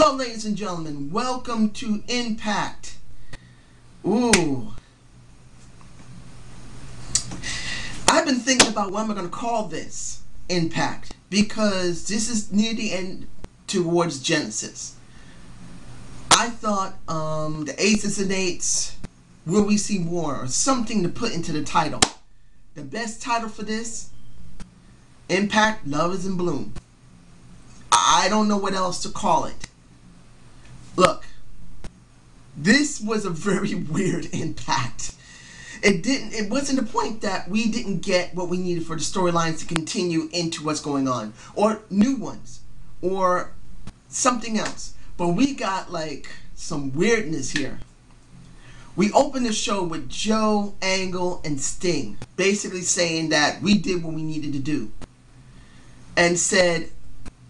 Hello, ladies and gentlemen. Welcome to Impact. Ooh. I've been thinking about what am I going to call this Impact, because this is near the end towards Genesis. I thought the Aces and Eights, Will We See More, or something to put into the title. The best title for this, Impact, Love is in Bloom. I don't know what else to call it. Look, this was a very weird Impact. It wasn't the point that we didn't get what we needed for the storylines to continue into what's going on, or new ones, or something else. But we got like some weirdness here. We opened the show with Joe, Angle, and Sting basically saying that we did what we needed to do, and said,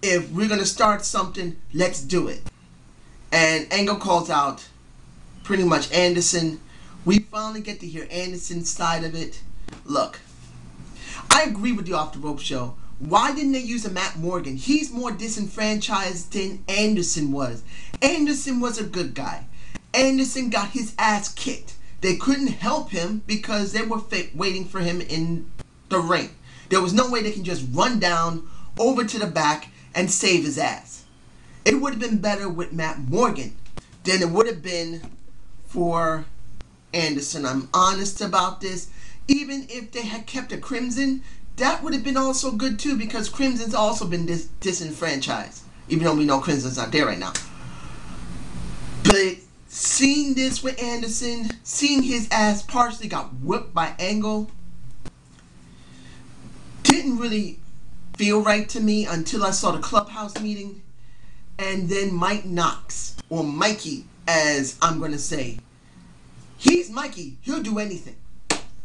if we're going to start something, let's do it. And Angle calls out pretty much Anderson. We finally get to hear Anderson's side of it. Look, I agree with the Off the Rope show. Why didn't they use a Matt Morgan? He's more disenfranchised than Anderson was. Anderson was a good guy. Anderson got his ass kicked. They couldn't help him because they were waiting for him in the ring. There was no way they can just run down over to the back and save his ass. It would have been better with Matt Morgan than it would have been for Anderson. I'm honest about this. Even if they had kept a Crimson, that would have been also good too, because Crimson's also been disenfranchised, even though we know Crimson's not there right now. But seeing this with Anderson, seeing his ass partially got whipped by Angle, didn't really feel right to me until I saw the clubhouse meeting. And then Mike Knox, or Mikey as I'm going to say. He's Mikey. He'll do anything.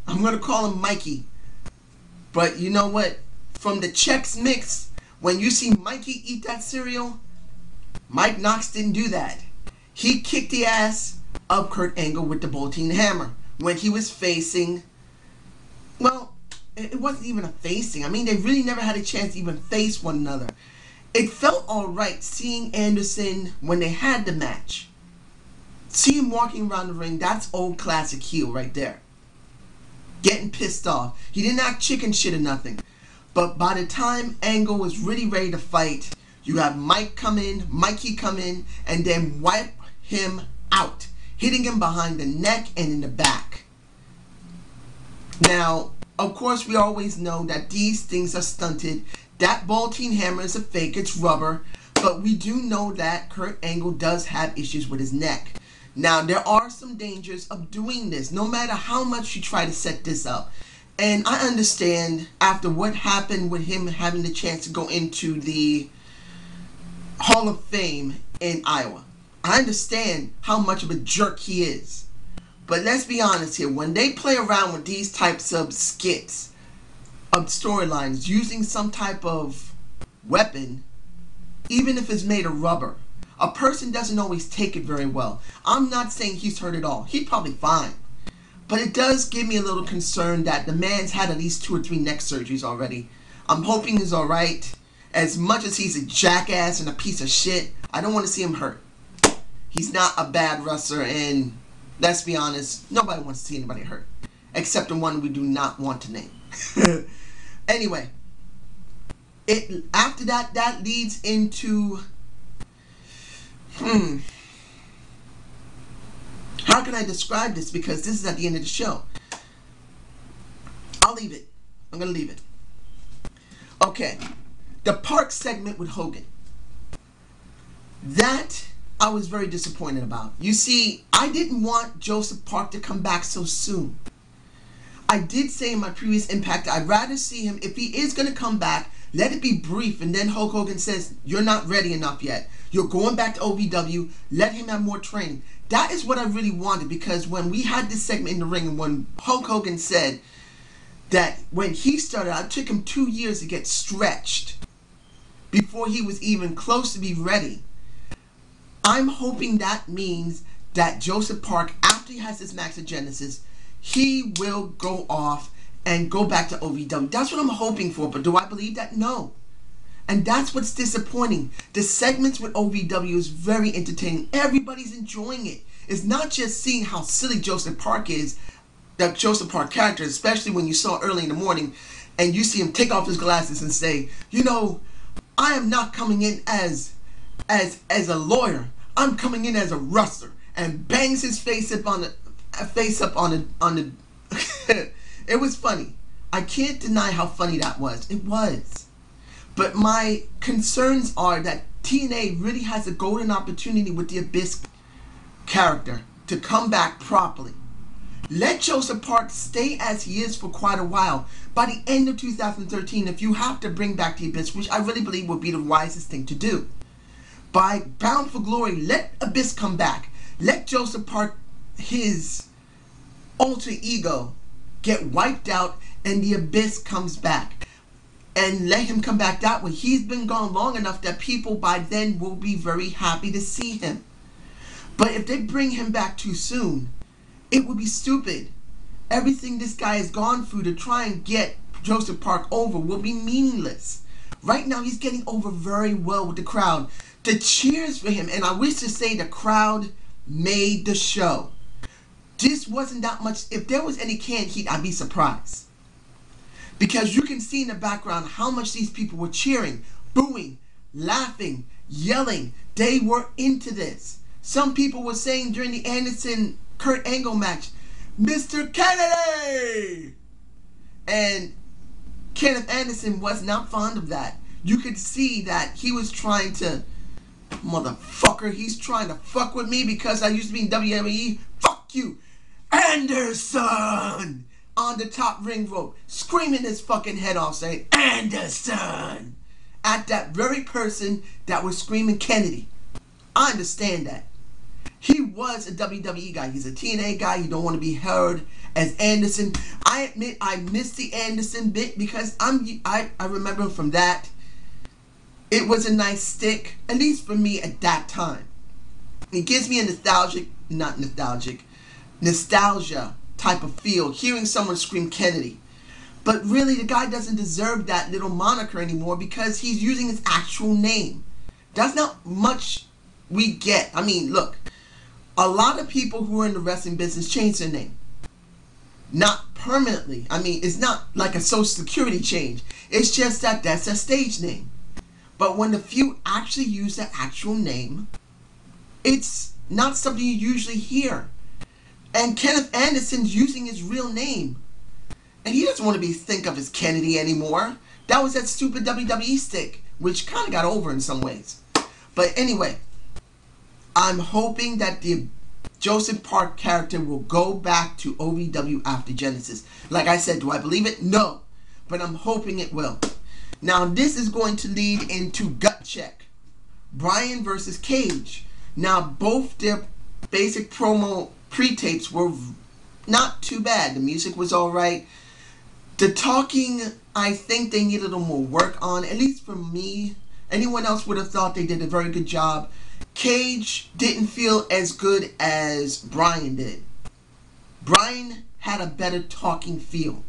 I'm going to call him Mikey. But you know what? From the Chex Mix, when you see Mikey eat that cereal, Mike Knox didn't do that. He kicked the ass of Kurt Angle with the Bolting Hammer when he was facing, well, it wasn't even a facing. I mean, they really never had a chance to even face one another. It felt alright seeing Anderson when they had the match. See him walking around the ring, that's old classic heel right there. Getting pissed off. He didn't act chicken shit or nothing. But by the time Angle was really ready to fight, you have Mikey come in, and then wipe him out, hitting him behind the neck and in the back. Now, of course, we always know that these things are stunted. That Bolting Hammer is a fake, it's rubber, but we do know that Kurt Angle does have issues with his neck. Now, there are some dangers of doing this, no matter how much you try to set this up. And I understand, after what happened with him having the chance to go into the Hall of Fame in Iowa, I understand how much of a jerk he is. But let's be honest here, when they play around with these types of skits, of storylines, using some type of weapon, even if it's made of rubber, a person doesn't always take it very well. I'm not saying he's hurt at all. He's probably fine. But it does give me a little concern that the man's had at least 2 or 3 neck surgeries already. I'm hoping he's alright. As much as he's a jackass and a piece of shit, I don't want to see him hurt. He's not a bad wrestler, and let's be honest, nobody wants to see anybody hurt. Except the one we do not want to name. Anyway, after that leads into, how can I describe this? Because this is at the end of the show. I'll leave it. I'm going to leave it. Okay. The Park segment with Hogan. That I was very disappointed about. You see, I didn't want Joseph Park to come back so soon. I did say in my previous Impact, I'd rather see him, if he is going to come back, let it be brief, and then Hulk Hogan says, you're not ready enough yet. You're going back to OVW, let him have more training. That is what I really wanted, because when we had this segment in the ring, and when Hulk Hogan said that when he started, it took him 2 years to get stretched before he was even close to be ready. I'm hoping that means that Joseph Park, after he has this match at Genesis, he will go off and go back to OVW. That's what I'm hoping for, but do I believe that? No. And that's what's disappointing. The segments with OVW is very entertaining. Everybody's enjoying it. It's not just seeing how silly Joseph Park is, the Joseph Park character, especially when you saw early in the morning and you see him take off his glasses and say, you know, I am not coming in as a lawyer. I'm coming in as a wrestler, and bangs his face up on the It was funny. I can't deny how funny that was. It was. But my concerns are that TNA really has a golden opportunity with the Abyss character to come back properly. Let Joseph Park stay as he is for quite a while. By the end of 2013, if you have to bring back the Abyss, which I really believe would be the wisest thing to do, by Bound for Glory, let Abyss come back. Let Joseph Park, his alter ego, get wiped out and the Abyss comes back. And let him come back that way. He's been gone long enough that people by then will be very happy to see him. But if they bring him back too soon, it would be stupid. Everything this guy has gone through to try and get Joseph Park over will be meaningless. Right now he's getting over very well with the crowd. The cheers for him, and I wish to say the crowd made the show. This wasn't that much. If there was any canned heat, I'd be surprised. Because you can see in the background how much these people were cheering, booing, laughing, yelling. They were into this. Some people were saying during the Anderson-Kurt Angle match, Mr. Kennedy! And Kenneth Anderson was not fond of that. You could see that he was trying to, motherfucker, he's trying to fuck with me because I used to be in WWE. Fuck you, Anderson! On the top ring rope, screaming his fucking head off, saying, Anderson! At that very person that was screaming Kennedy. I understand that. He was a WWE guy. He's a TNA guy. You don't want to be heard as Anderson. I admit I missed the Anderson bit because I remember from that. It was a nice stick, at least for me at that time. It gives me a nostalgia type of feel, hearing someone scream Kennedy. But really, the guy doesn't deserve that little moniker anymore because he's using his actual name. That's not much we get. I mean, look, a lot of people who are in the wrestling business change their name. Not permanently. I mean, it's not like a social security change. It's just that that's a stage name. But when the few actually use their actual name, it's not something you usually hear. And Kenneth Anderson's using his real name. And he doesn't want to think of as Kennedy anymore. That was that stupid WWE stick, which kind of got over in some ways. But anyway, I'm hoping that the Joseph Park character will go back to OVW after Genesis. Like I said, do I believe it? No. But I'm hoping it will. Now, this is going to lead into Gut Check. Bryan versus Cage. Now, both their basic promo pre-tapes were not too bad. The music was alright. The talking, I think they need a little more work on, at least for me. Anyone else would have thought they did a very good job. Cage didn't feel as good as Bryan did. Bryan had a better talking feel.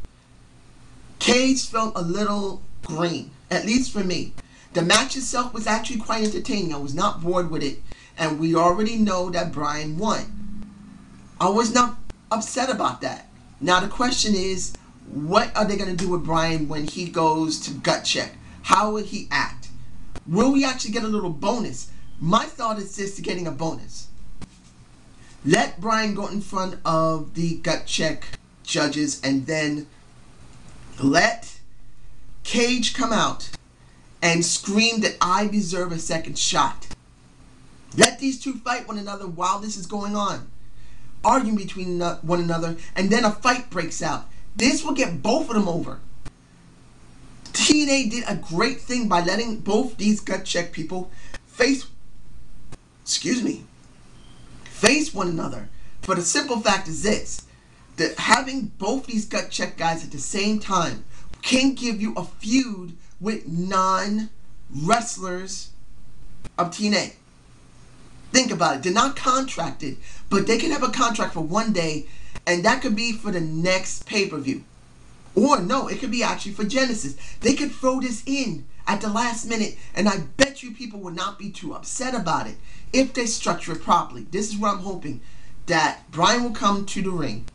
Cage felt a little green, at least for me. The match itself was actually quite entertaining. I was not bored with it, and we already know that Bryan won. I was not upset about that. Now the question is, what are they going to do with Bryan when he goes to Gut Check? How will he act? Will we actually get a little bonus? My thought is just getting a bonus. Let Bryan go in front of the Gut Check judges and then let Cage come out and scream that I deserve a second shot. Let these two fight one another while this is going on. Arguing between one another, and then a fight breaks out. This will get both of them over. TNA did a great thing by letting both these Gut Check people face one another. For the simple fact is this, that having both these Gut Check guys at the same time can give you a feud with non-wrestlers of TNA. Think about it. They're not contracted, but they can have a contract for one day, and that could be for the next pay-per-view. Or no, it could be actually for Genesis. They could throw this in at the last minute, and I bet you people would not be too upset about it if they structure it properly. This is what I'm hoping, that Bryan will come to the ring,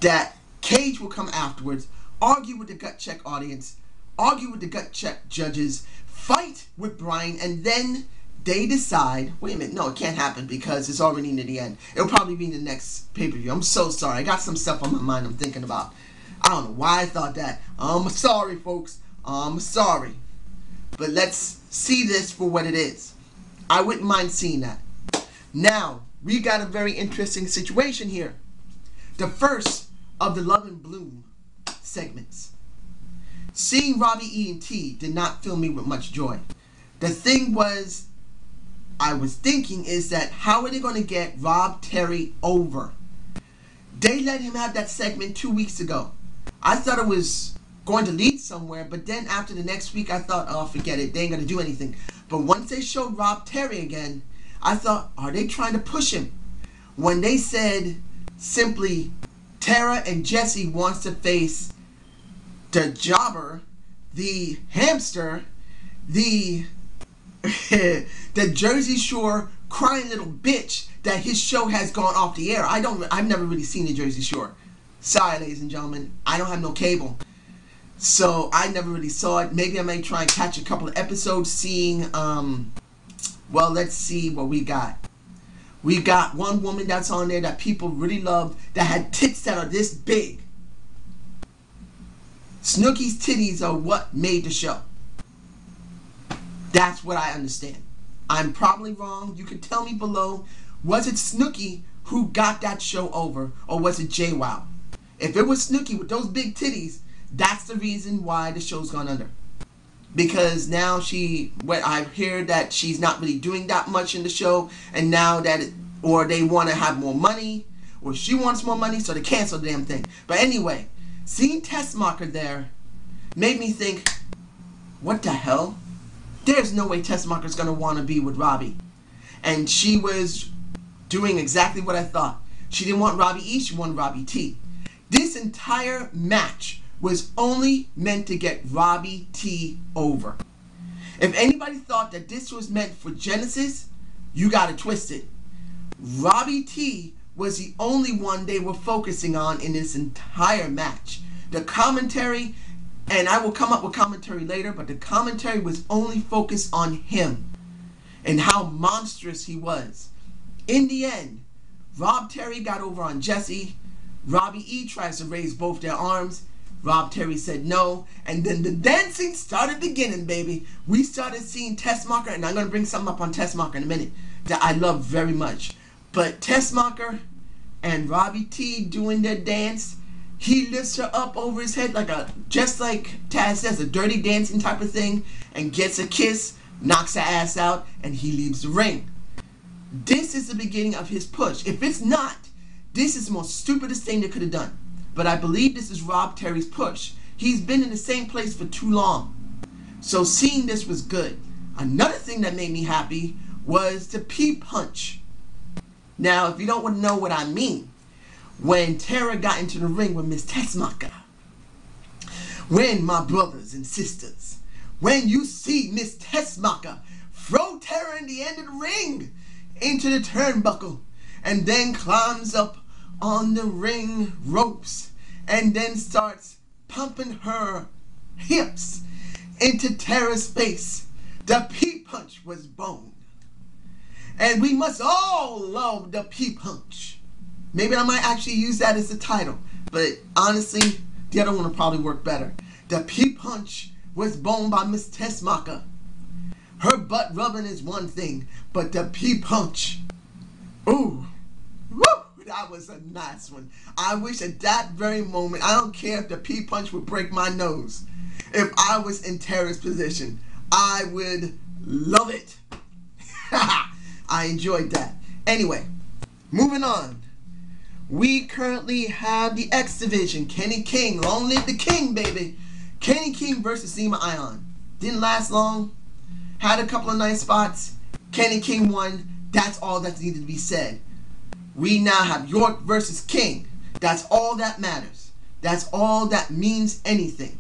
that Cage will come afterwards, argue with the gut check audience, argue with the gut check judges, fight with Bryan, and then they decide, wait a minute, no, it can't happen because it's already near the end. It'll probably be in the next pay-per-view. I'm so sorry. I got some stuff on my mind I'm thinking about. I don't know why I thought that. I'm sorry, folks. I'm sorry. But let's see this for what it is. I wouldn't mind seeing that. Now, we got a very interesting situation here. The first of the Love and Bloom segments. Seeing Robbie E and T did not fill me with much joy. The thing was, I was thinking is that how are they going to get Rob Terry over? They let him have that segment 2 weeks ago. I thought it was going to lead somewhere, but then after the next week I thought, oh, forget it, they ain't going to do anything. But once they showed Rob Terry again, I thought, are they trying to push him? When they said simply Tara and Jesse wants to face the jobber, the hamster, the Jersey Shore crying little bitch, that his show has gone off the air. I've never really seen the Jersey Shore. Sorry, ladies and gentlemen, I don't have no cable, so I never really saw it. Maybe I may try and catch a couple of episodes, seeing well, let's see what we got. We got one woman that's on there that people really love, that had tits that are this big. Snooki's titties are what made the show. That's what I understand. I'm probably wrong. You can tell me below. Was it Snooki who got that show over, or was it JWoww? If it was Snooki with those big titties, that's the reason why the show's gone under. Because now I hear that she's not really doing that much in the show, and now that or they want to have more money, or she wants more money, so they cancel the damn thing. But anyway, seeing Tessmacher there made me think, what the hell? There's no way Tessmacher's going to want to be with Robbie. And she was doing exactly what I thought. She didn't want Robbie E, she wanted Robbie T. This entire match was only meant to get Robbie T over. If anybody thought that this was meant for Genesis, you got it twisted. Robbie T was the only one they were focusing on in this entire match. The commentary, and I will come up with commentary later, but the commentary was only focused on him and how monstrous he was. In the end, Rob Terry got over on Jesse. Robbie E tries to raise both their arms. Rob Terry said no, and then the dancing started beginning, baby. We started seeing Tessmacher, and I'm going to bring something up on Tessmacher in a minute that I love very much. But Tessmacher and Robbie T doing their dance, he lifts her up over his head like just like Taz says, a dirty dancing type of thing, and gets a kiss, knocks her ass out, and he leaves the ring. This is the beginning of his push. If it's not, this is the most stupidest thing they could have done. But I believe this is Rob Terry's push. He's been in the same place for too long. So seeing this was good. Another thing that made me happy was the P-Punch. Now, if you don't know what I mean, when Tara got into the ring with Miss Tessmacher, when my brothers and sisters, when you see Miss Tessmacher throw Tara in the end of the ring into the turnbuckle, and then climbs up on the ring ropes, and then starts pumping her hips into Tara's face, the P-Punch was born. And we must all love the P-Punch. Maybe I might actually use that as the title, but honestly, the other one will probably work better. The P-Punch was born by Miss Tessmacher. Her butt rubbing is one thing, but the P-Punch, ooh, woo, that was a nice one. I wish at that very moment, I don't care if the P-Punch would break my nose. If I was in Tara's position, I would love it. I enjoyed that. Anyway, moving on. We currently have the X Division. Kenny King, long live the King, baby. Kenny King versus Zema Ion. Didn't last long. Had a couple of nice spots. Kenny King won. That's all that needed to be said. We now have York versus King. That's all that matters. That's all that means anything.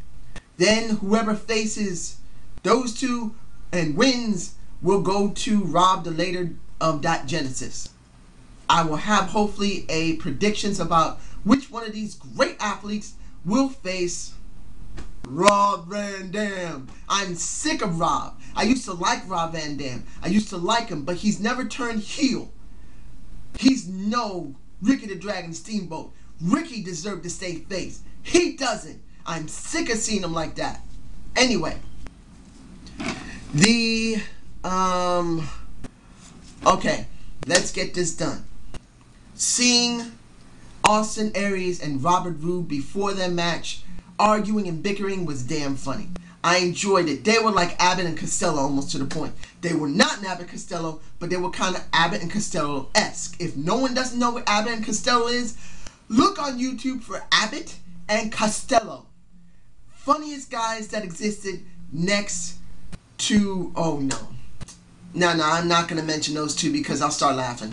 Then whoever faces Those two and wins will go to Rob the later of that Genesis. I will have hopefully a predictions about which one of these great athletes will face Rob Van Dam. I'm sick of Rob. I used to like Rob Van Dam. I used to like him, but he's never turned heel. He's no Ricky the Dragon Steamboat. Ricky deserved to stay face. He doesn't. I'm sick of seeing him like that. Anyway, okay, let's get this done. Seeing Austin Aries and Robert Roode before their match arguing and bickering was damn funny. I enjoyed it. They were like Abbott and Costello almost to the point. They were not Abbott and Costello, but they were kind of Abbott and Costello-esque. If no one doesn't know what Abbott and Costello is, look on YouTube for Abbott and Costello. Funniest guys that existed next to, oh no. No, I'm not going to mention those two because I'll start laughing.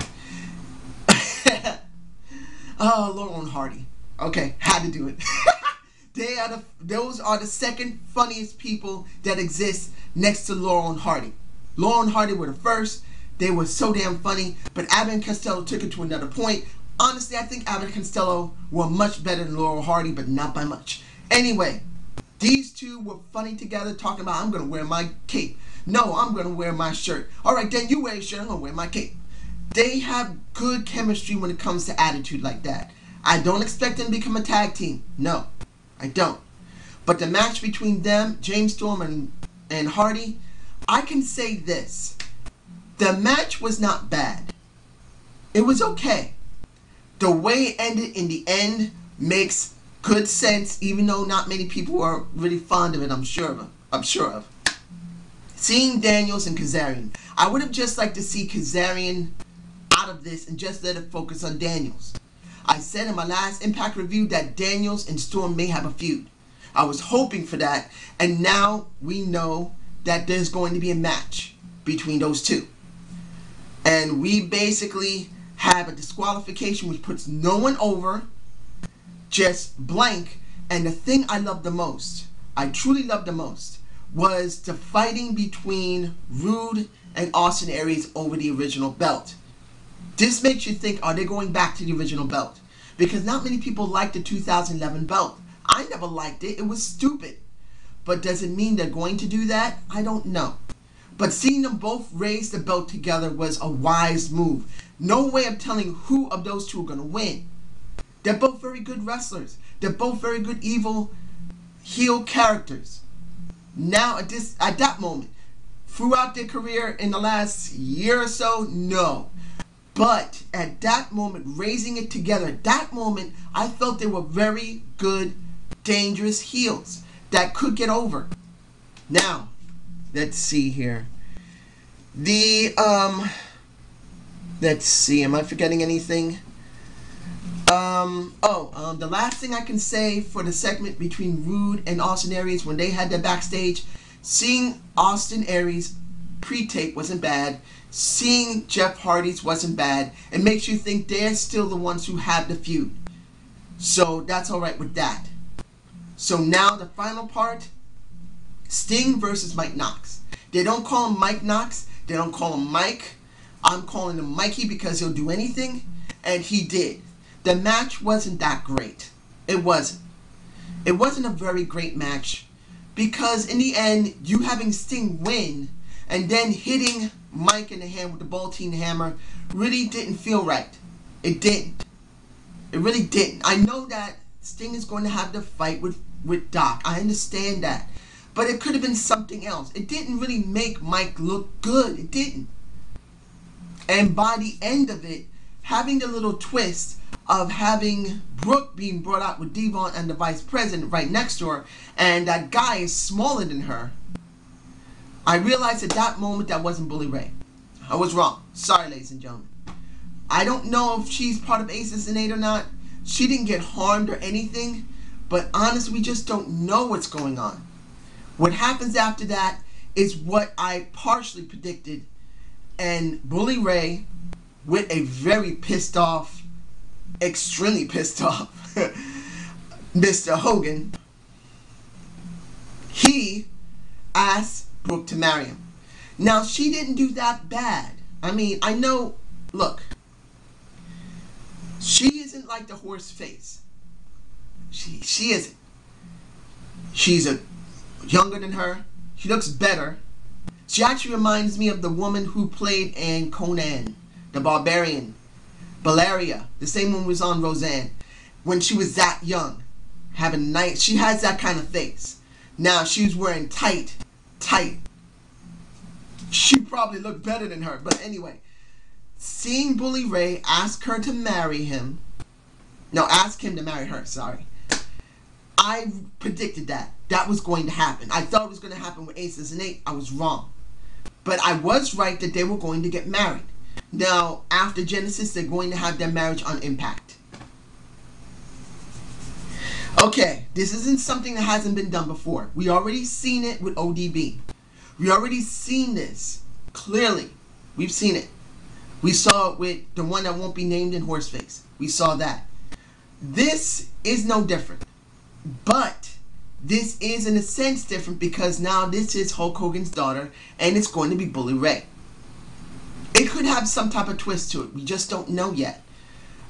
Oh, Laurel and Hardy. Okay, had to do it. Those are the second funniest people that exist next to Laurel and Hardy. Laurel and Hardy were the first. They were so damn funny, but Abbott and Costello took it to another point. Honestly, I think Abbott and Costello were much better than Laurel and Hardy, but not by much. Anyway, these two were funny together, talking about, I'm going to wear my cape. No, I'm going to wear my shirt. All right, then you wear your shirt, I'm going to wear my cape. They have good chemistry when it comes to attitude like that. I don't expect them to become a tag team. No, I don't. But the match between them, James Storm and Hardy, I can say this. The match was not bad. It was okay. The way it ended in the end makes good sense, even though not many people are really fond of it, I'm sure of. Seeing Daniels and Kazarian, I would have just liked to see Kazarian out of this and just let it focus on Daniels. I said in my last Impact review that Daniels and Storm may have a feud. I was hoping for that, and now we know that there's going to be a match between those two. And we basically have a disqualification which puts no one over, just blank. And the thing I loved the most, I truly loved the most, was the fighting between Roode and Austin Aries over the original belt. This makes you think, are they going back to the original belt? Because not many people like the 2011 belt. I never liked it. It was stupid. But does it mean they're going to do that? I don't know. But seeing them both raise the belt together was a wise move. No way of telling who of those two are going to win. They're both very good wrestlers. They're both very good evil heel characters. Now at that moment, throughout their career in the last year or so, no. But at that moment, raising it together, at that moment, I felt they were very good, dangerous heels that could get over. Now, let's see here. Let's see, am I forgetting anything? The last thing I can say for the segment between Roode and Austin Aries when they had their backstage, seeing Austin Aries pre-tape wasn't bad. Seeing Jeff Hardy's wasn't bad. It makes you think they're still the ones who have the feud. So that's alright with that. So now the final part, Sting versus Mike Knox. They don't call him Mike Knox. They don't call him Mike. I'm calling him Mikey because he'll do anything. And he did. The match wasn't that great. It wasn't. It wasn't a very great match. Because in the end, you having Sting win and then hitting Mike in the hand with the Bolton hammer really didn't feel right. It didn't. It really didn't. I know that Sting is going to have to fight with Doc. I understand that. But it could have been something else. It didn't really make Mike look good. It didn't. And by the end of it, having the little twist of having Brooke being brought out with Devon and the vice president right next to her, and that guy is smaller than her, I realized at that moment that wasn't Bully Ray. I was wrong. Sorry, ladies and gentlemen. I don't know if she's part of Aces and 8 or not. She didn't get harmed or anything, but honestly, we just don't know what's going on. What happens after that is what I partially predicted, and Bully Ray, with a very pissed off, extremely pissed off Mr. Hogan, he asked Brooke to marry him. Now, she didn't do that bad. I mean, I know, look, she isn't like the horse face. She isn't. She's younger than her. She looks better. She actually reminds me of the woman who played in Conan, the Barbarian, Valeria, the same one who was on Roseanne, when she was that young, having nice. She has that kind of face. Now she was wearing tight. She probably looked better than her, but anyway, seeing Bully Ray ask her to marry him, no, ask him to marry her. Sorry, I predicted that was going to happen. I thought it was going to happen with Aces and Eight. I was wrong, but I was right that they were going to get married. Now, after Genesis, they're going to have their marriage on Impact. Okay, this isn't something that hasn't been done before. We already seen it with ODB. We already seen this. Clearly, we've seen it. We saw it with the one that won't be named in Horseface. We saw that. This is no different. But this is in a sense different because now this is Hulk Hogan's daughter and it's going to be Bully Ray. It could have some type of twist to it. We just don't know yet.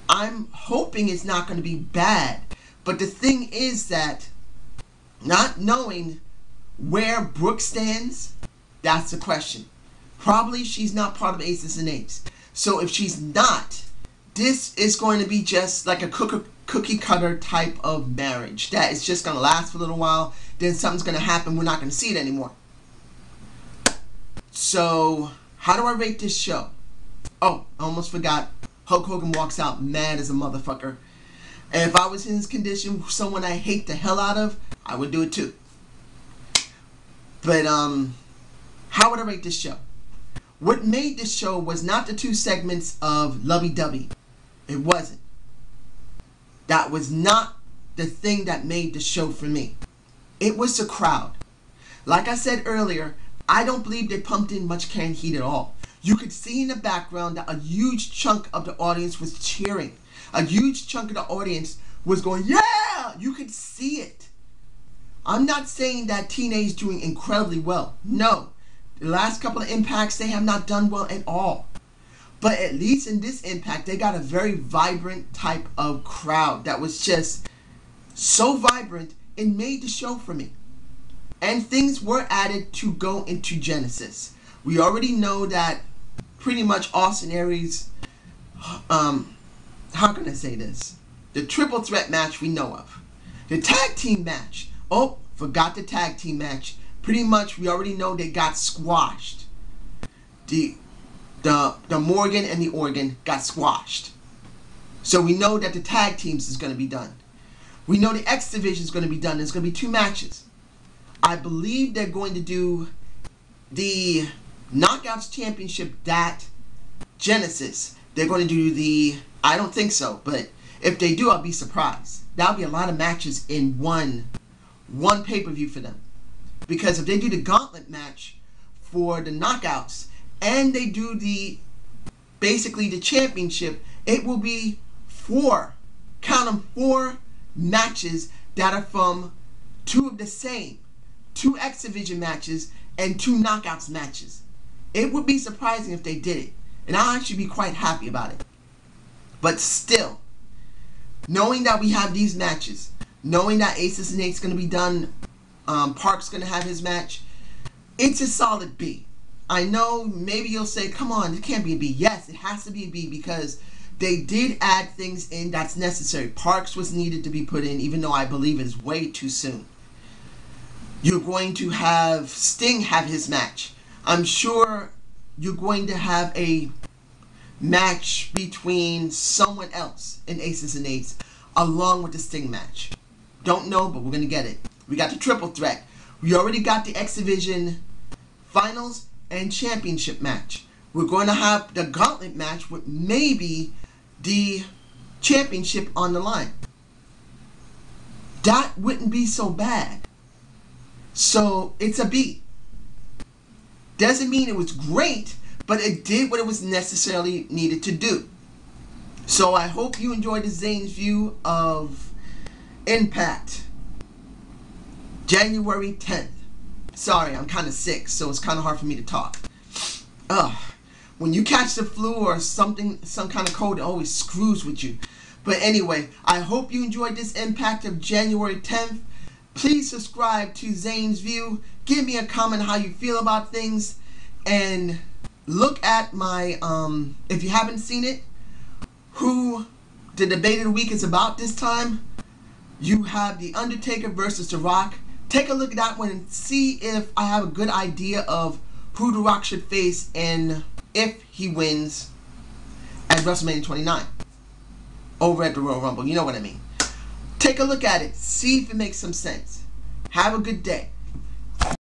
I'm hoping it's not going to be bad. But the thing is that not knowing where Brooke stands, that's the question. Probably she's not part of Aces and Eights. So if she's not, this is going to be just like a cookie cutter type of marriage. That is just going to last for a little while. Then something's going to happen. We're not going to see it anymore. So how do I rate this show? Oh, I almost forgot. Hulk Hogan walks out mad as a motherfucker. And if I was in his condition, someone I hate the hell out of, I would do it too. But how would I rate this show? What made this show was not the two segments of lovey-dovey. It wasn't. That was not the thing that made the show for me. It was the crowd. Like I said earlier, I don't believe they pumped in much canned heat at all. You could see in the background that a huge chunk of the audience was cheering. A huge chunk of the audience was going, yeah! You could see it. I'm not saying that TNA is doing incredibly well. No. The last couple of Impacts, they have not done well at all. But at least in this Impact, they got a very vibrant type of crowd that was just so vibrant, it made the show for me. And things were added to go into Genesis. We already know that pretty much Austin Aries, how can I say this? The triple threat match we know of. The tag team match. Oh, forgot the tag team match. Pretty much we already know they got squashed. The Morgan and the Organ got squashed. So we know that the tag teams is going to be done. We know the X Division is going to be done. There's going to be 2 matches. I believe they're going to do the Knockouts Championship that Genesis. They're going to do the... I don't think so, but if they do, I'll be surprised. That'll be a lot of matches in one pay-per-view for them. Because if they do the gauntlet match for the Knockouts and they do basically the championship, it will be 4, count them, 4 matches that are from 2 of the same. 2 X Division matches and 2 Knockouts matches. It would be surprising if they did it. And I'll actually be quite happy about it. But still, knowing that we have these matches, knowing that Aces and Eight's going to be done, Park's going to have his match, it's a solid B. I know maybe you'll say, come on, it can't be a B. Yes, it has to be a B because they did add things in that's necessary. Parks was needed to be put in, even though I believe it is way too soon. You're going to have Sting have his match. I'm sure you're going to have a match between someone else in Aces and Eights along with the Sting match. Don't know, but we're going to get it. We got the triple threat. We already got the X Division finals and championship match. We're going to have the gauntlet match with maybe the championship on the line. That wouldn't be so bad. So it's a B. Doesn't mean it was great, but it did what it was necessarily needed to do. So I hope you enjoyed the Zane's view of Impact, January 10th. Sorry, I'm kind of sick, so it's kind of hard for me to talk. Ugh. When you catch the flu or something, some kind of cold, it always screws with you. But anyway, I hope you enjoyed this Impact of January 10th. Please subscribe to Zane's View. Give me a comment how you feel about things. And look at my, if you haven't seen it, who the debate of the week is about this time. You have The Undertaker versus The Rock. Take a look at that one and see if I have a good idea of who The Rock should face and if he wins at WrestleMania 29 over at the Royal Rumble. You know what I mean. Take a look at it. See if it makes some sense. Have a good day.